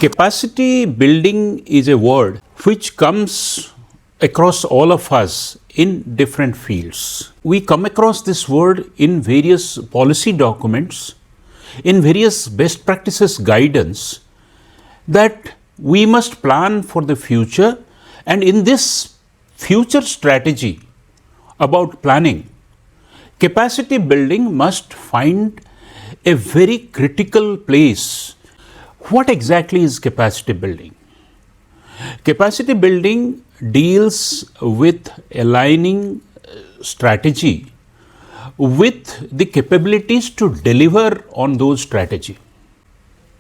Capacity building is a word which comes across all of us in different fields. We come across this word in various policy documents, in various best practices guidance, that we must plan for the future, and in this future strategy about planning, capacity building must find a very critical place. What exactly is capacity building? Capacity building deals with aligning strategy with the capabilities to deliver on those strategy.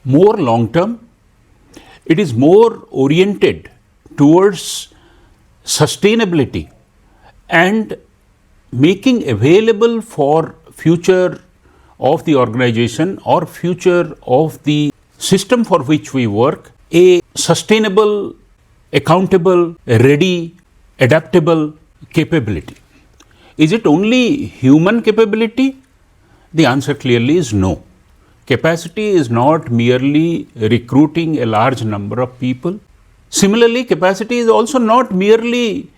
More long term, it is more oriented towards sustainability and making available for future of the organization or future of the system for which we work a sustainable, accountable, ready, adaptable capability. Is it only human capability? The answer clearly is no. Capacity is not merely recruiting a large number of people. Similarly, capacity is also not merely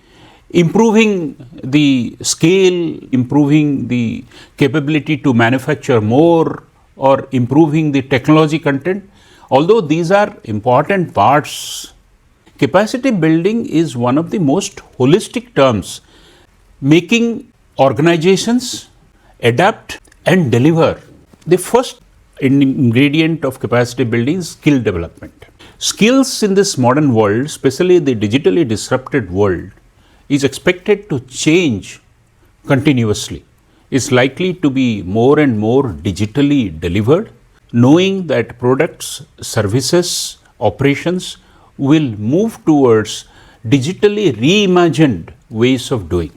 improving the scale, improving the capability to manufacture more, or improving the technology content. Although these are important parts, capacity building is one of the most holistic terms, making organizations adapt and deliver. The first ingredient of capacity building is skill development. Skills in this modern world, especially the digitally disrupted world, is expected to change continuously. Is likely to be more and more digitally delivered, knowing that products, services, operations will move towards digitally reimagined ways of doing.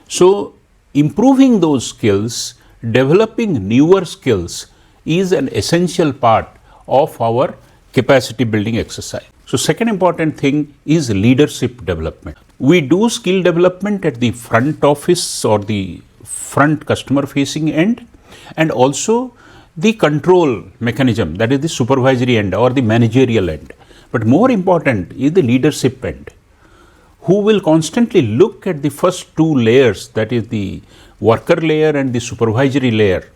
So, improving those skills, developing newer skills is an essential part of our capacity building exercise. So, second important thing is leadership development. We do skill development at the front office or the front customer facing end, and also the control mechanism, that is the supervisory end or the managerial end. But more important is the leadership end, who will constantly look at the first two layers, that is the worker layer and the supervisory layer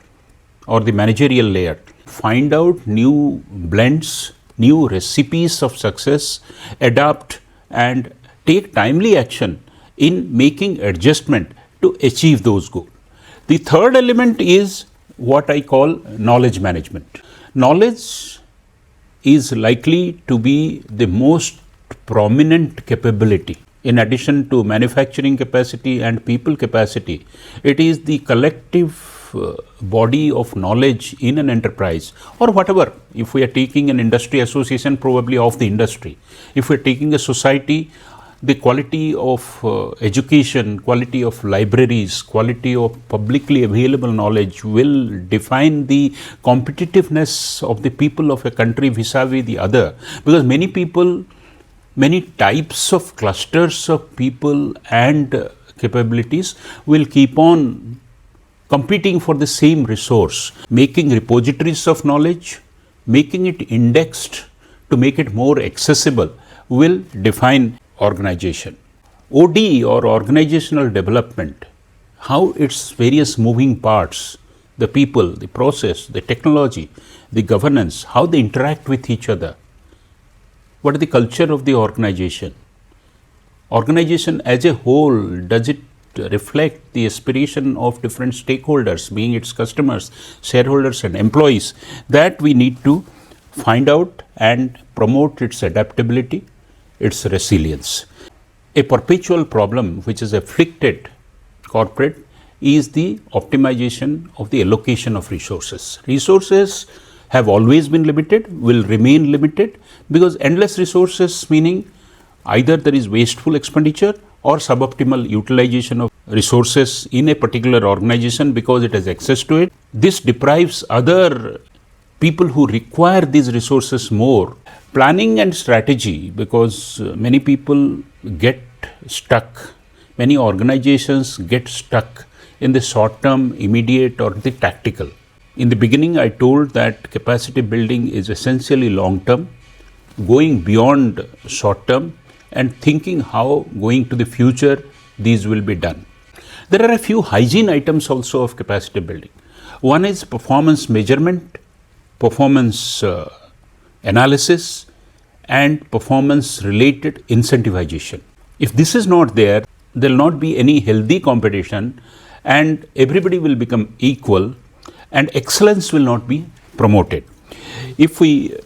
or the managerial layer, find out new blends, new recipes of success, adapt and take timely action in making adjustment to achieve those goals. The third element is what I call knowledge management. Knowledge is likely to be the most prominent capability. In addition to manufacturing capacity and people capacity, it is the collective body of knowledge in an enterprise or whatever. If we are taking an industry association, probably of the industry. If we are taking a society, the quality of education, quality of libraries, quality of publicly available knowledge will define the competitiveness of the people of a country vis-a-vis the other. Because many people, many types of clusters of people and capabilities will keep on competing for the same resource. Making repositories of knowledge, making it indexed to make it more accessible will define organization. OD or organizational development, how its various moving parts, the people, the process, the technology, the governance, how they interact with each other. What is the culture of the organization? Organization as a whole, does it reflect the aspiration of different stakeholders, being its customers, shareholders and employees? That we need to find out and promote its adaptability, its resilience. A perpetual problem which is afflicted corporate is the optimization of the allocation of resources. Resources have always been limited, will remain limited, because endless resources meaning either there is wasteful expenditure or suboptimal utilization of resources in a particular organization because it has access to it. This deprives other people who require these resources more. Planning and strategy, because many people get stuck, many organizations get stuck in the short term, immediate or the tactical. In the beginning, I told that capacity building is essentially long term. going beyond short term and thinking how going to the future these will be done. There are a few hygiene items also of capacity building. One is performance measurement, performance analysis, and performance related incentivization. If this is not there, there will not be any healthy competition and everybody will become equal and excellence will not be promoted. If we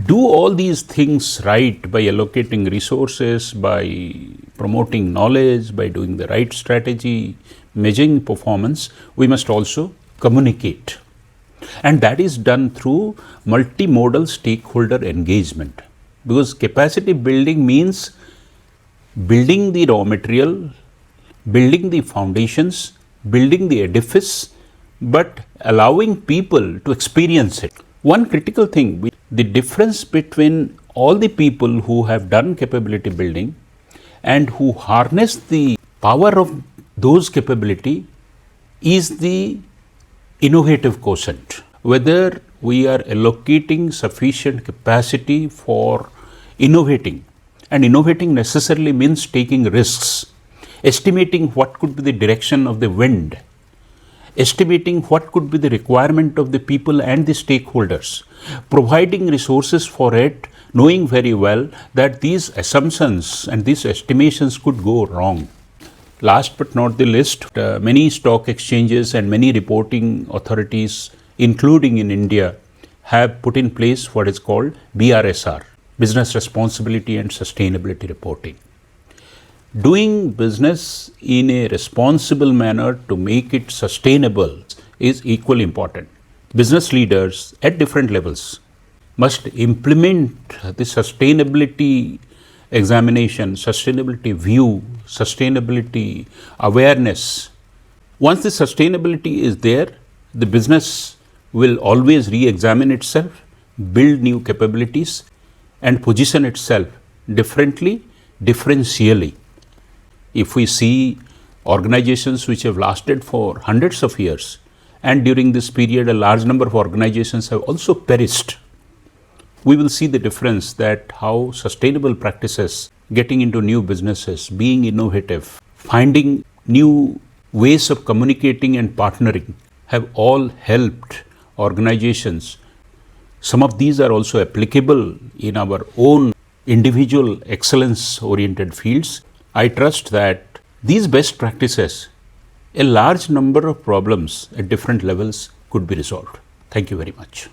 do all these things right by allocating resources, by promoting knowledge, by doing the right strategy, measuring performance, we must also communicate. And that is done through multimodal stakeholder engagement. Because capacity building means building the raw material, building the foundations, building the edifice, but allowing people to experience it. One critical thing, the difference between all the people who have done capability building and who harness the power of those capability is the innovative quotient. Whether we are allocating sufficient capacity for innovating, and innovating necessarily means taking risks, estimating what could be the direction of the wind, estimating what could be the requirement of the people and the stakeholders, providing resources for it, knowing very well that these assumptions and these estimations could go wrong. Last but not the least, many stock exchanges and many reporting authorities, including in India, have put in place what is called BRSR, Business Responsibility and Sustainability Reporting. Doing business in a responsible manner to make it sustainable is equally important. Business leaders at different levels must implement the sustainability examination, sustainability view, sustainability awareness. Once the sustainability is there, the business will always re-examine itself, build new capabilities, and position itself differently, differentially. If we see organizations which have lasted for hundreds of years, and during this period a large number of organizations have also perished, we will see the difference that how sustainable practices, getting into new businesses, being innovative, finding new ways of communicating and partnering have all helped organizations. Some of these are also applicable in our own individual excellence-oriented fields. I trust that these best practices, a large number of problems at different levels could be resolved. Thank you very much.